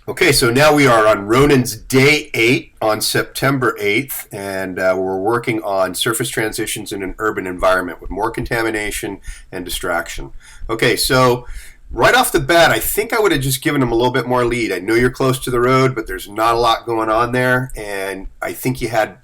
Okay, so now we are on Ronin's day 8 on September 8th, and we're working on surface transitions in an urban environment with more contamination and distraction. Okay, so right off the bat, I think I would have just given him a little bit more lead. I know you're close to the road, but there's not a lot going on there, and I think you had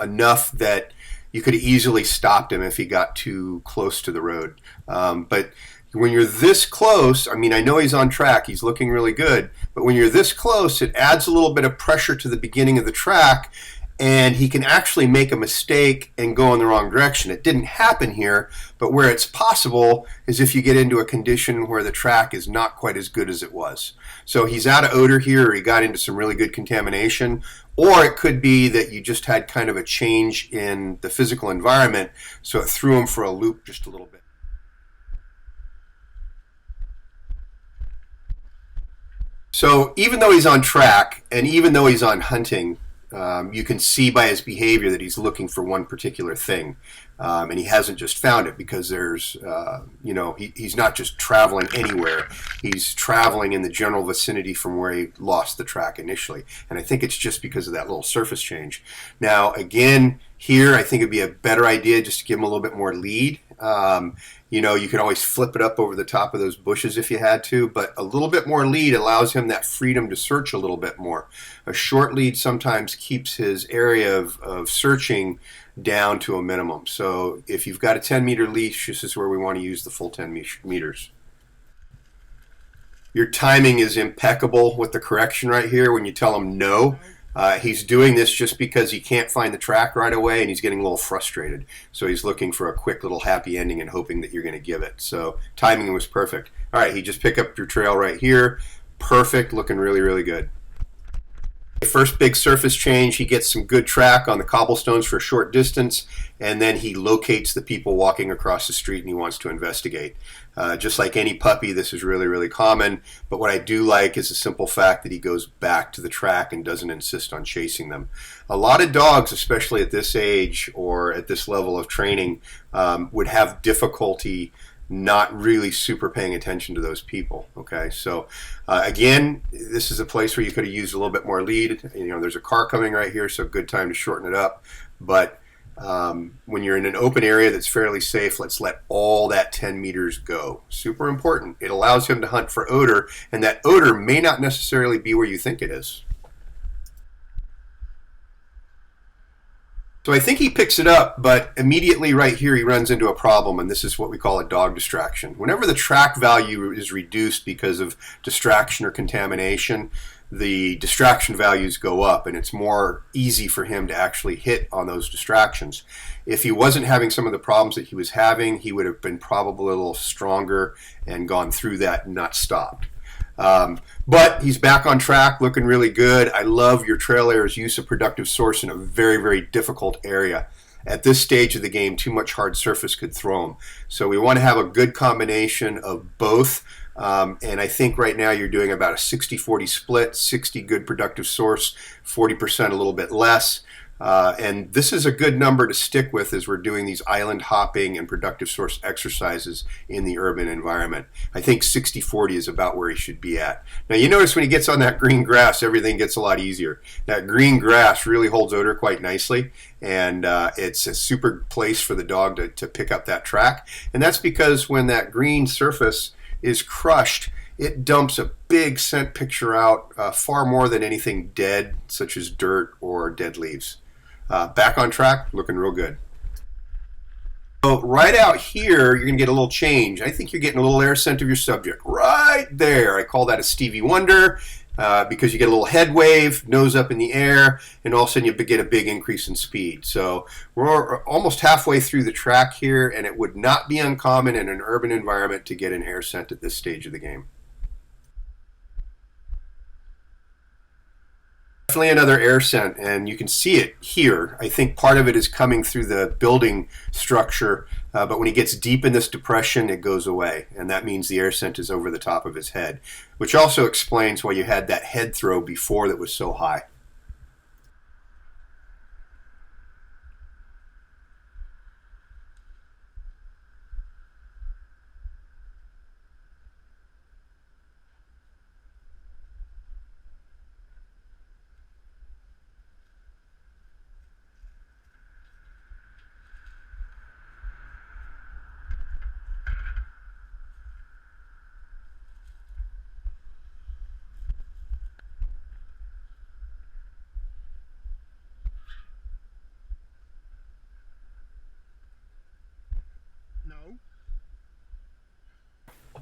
enough that you could have easily stopped him if he got too close to the road. But when you're this close, I mean, I know he's on track, he's looking really good, but when you're this close, it adds a little bit of pressure to the beginning of the track, and he can actually make a mistake and go in the wrong direction. It didn't happen here, but where it's possible is if you get into a condition where the track is not quite as good as it was. So he's out of odor here, or he got into some really good contamination, or it could be that you just had kind of a change in the physical environment, so it threw him for a loop just a little bit. So even though he's on track and even though he's on hunting, you can see by his behavior that he's looking for one particular thing. And he hasn't just found it because he's not just traveling anywhere. He's traveling in the general vicinity from where he lost the track initially. And I think it's just because of that little surface change. Now, again, here I think it'd be a better idea just to give him a little bit more lead. You could always flip it up over the top of those bushes if you had to, but a little bit more lead allows him that freedom to search a little bit more. A short lead sometimes keeps his area of searching down to a minimum. So if you've got a 10-meter leash, this is where we want to use the full 10 meters. Your timing is impeccable with the correction right here when you tell him no. He's doing this just because he can't find the track right away and he's getting a little frustrated. So he's looking for a quick little happy ending and hoping that you're going to give it. So timing was perfect. All right, he just picked up your trail right here. Perfect, looking really, really good. First big surface change, he gets some good track on the cobblestones for a short distance, and then he locates the people walking across the street and he wants to investigate. Just like any puppy, this is really, really common, but what I do like is the simple fact that he goes back to the track and doesn't insist on chasing them. A lot of dogs, especially at this age or at this level of training, would have difficulty not really super paying attention to those people. Okay, so again, this is a place where you could have used a little bit more lead. There's a car coming right here, so good time to shorten it up. But when you're in an open area that's fairly safe, let's let all that 10 meters go. Super important. It allows him to hunt for odor, and that odor may not necessarily be where you think it is. So I think he picks it up, but immediately right here he runs into a problem, and this is what we call a dog distraction. Whenever the track value is reduced because of distraction or contamination, the distraction values go up, and it's more easy for him to actually hit on those distractions. If he wasn't having some of the problems that he was having, he would have been probably a little stronger and gone through that and not stopped. But he's back on track, looking really good. I love your trail layer's use of productive source in a very, very difficult area. At this stage of the game, too much hard surface could throw him. So we want to have a good combination of both. And I think right now you're doing about a 60-40 split, 60 good productive source, 40% a little bit less. And this is a good number to stick with as we're doing these island hopping and productive source exercises in the urban environment. I think 60-40 is about where he should be at. Now you notice when he gets on that green grass, everything gets a lot easier. That green grass really holds odor quite nicely, and it's a super place for the dog to pick up that track. And that's because when that green surface is crushed, it dumps a big scent picture out, far more than anything dead, such as dirt or dead leaves. Back on track, looking real good. So right out here, you're going to get a little change. I think you're getting a little air scent of your subject right there. I call that a Stevie Wonder because you get a little head wave, nose up in the air, and all of a sudden you get a big increase in speed. So we're almost halfway through the track here, and it would not be uncommon in an urban environment to get an air scent at this stage of the game. Definitely another air scent, and you can see it here. I think part of it is coming through the building structure, but when he gets deep in this depression, it goes away, and that means the air scent is over the top of his head, which also explains why you had that head throw before that was so high.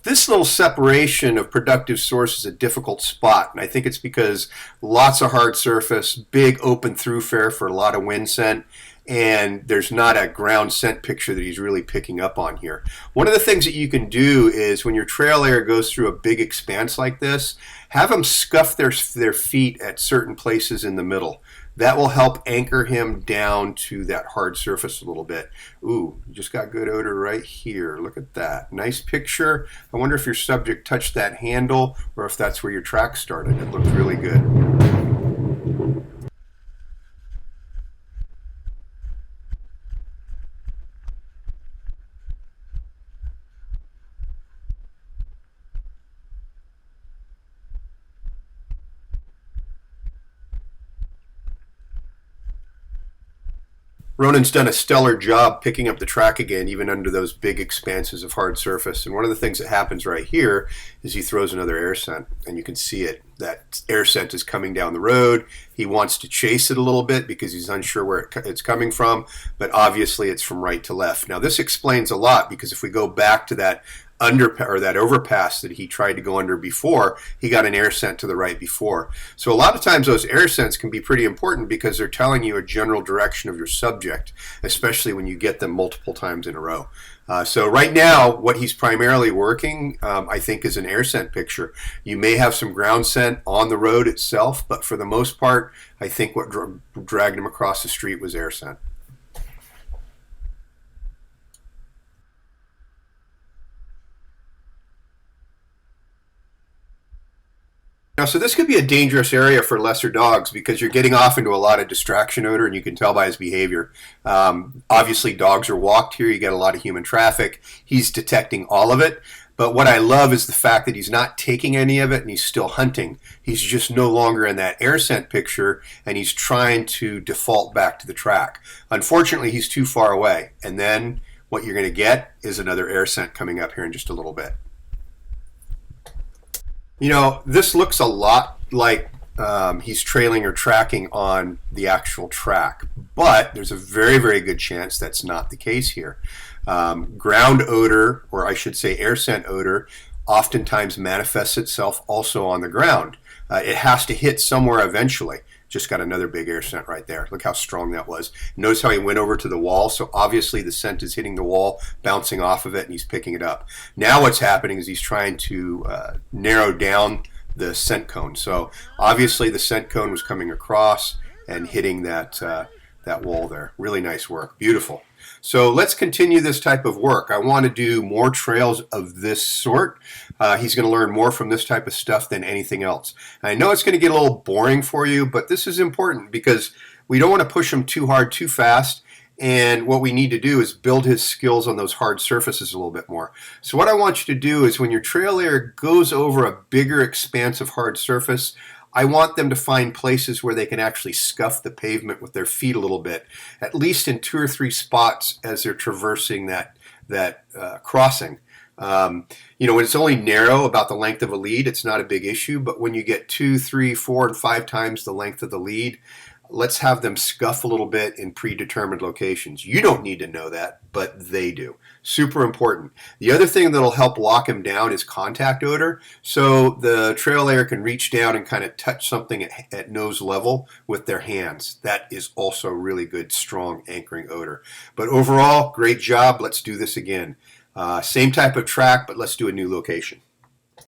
This little separation of productive source is a difficult spot, and I think it's because lots of hard surface, big open throughfare for a lot of wind scent, and there's not a ground scent picture that he's really picking up on here. One of the things that you can do is when your trail layer goes through a big expanse like this, have them scuff their feet at certain places in the middle. That will help anchor him down to that hard surface a little bit. Ooh, you just got good odor right here. Look at that. Nice picture. I wonder if your subject touched that handle or if that's where your track started. It looked really good. Ronin's done a stellar job picking up the track again, even under those big expanses of hard surface. And one of the things that happens right here is he throws another air scent, and you can see it. That air scent is coming down the road. He wants to chase it a little bit because he's unsure where it's coming from, but obviously it's from right to left. Now this explains a lot because if we go back to that that overpass that he tried to go under before, he got an air scent to the right before. So a lot of times those air scents can be pretty important because they're telling you a general direction of your subject, especially when you get them multiple times in a row. So right now, what he's primarily working, I think, is an air scent picture. You may have some ground scent on the road itself, but for the most part, I think what dragged him across the street was air scent. Now, so this could be a dangerous area for lesser dogs because you're getting off into a lot of distraction odor, and you can tell by his behavior. Obviously, dogs are walked here. You get a lot of human traffic. He's detecting all of it. But what I love is the fact that he's not taking any of it and he's still hunting. He's just no longer in that air scent picture, and he's trying to default back to the track. Unfortunately, he's too far away. And then what you're going to get is another air scent coming up here in just a little bit. You know, this looks a lot like he's trailing or tracking on the actual track, but there's a very, very good chance that's not the case here. Ground odor, or I should say air scent odor, oftentimes manifests itself also on the ground. It has to hit somewhere eventually. Just got another big air scent right there. Look how strong that was. Notice how he went over to the wall. So obviously the scent is hitting the wall, bouncing off of it, and he's picking it up. Now what's happening is he's trying to narrow down the scent cone. So obviously the scent cone was coming across and hitting that wall there. Really nice work. Beautiful. So let's continue this type of work. I want to do more trails of this sort. He's going to learn more from this type of stuff than anything else. I know it's going to get a little boring for you, but this is important because we don't want to push him too hard, too fast. And what we need to do is build his skills on those hard surfaces a little bit more. So what I want you to do is when your trail layer goes over a bigger expanse of hard surface, I want them to find places where they can actually scuff the pavement with their feet a little bit, at least in 2 or 3 spots as they're traversing that crossing. You know, when it's only narrow, about the length of a lead, it's not a big issue. But when you get 2, 3, 4, and 5 times the length of the lead, let's have them scuff a little bit in predetermined locations. You don't need to know that, but they do. Super important. The other thing that'll help lock him down is contact odor. So the trail layer can reach down and kind of touch something at nose level with their hands. That is also really good, strong anchoring odor. But overall, great job. Let's do this again. Same type of track, but let's do a new location.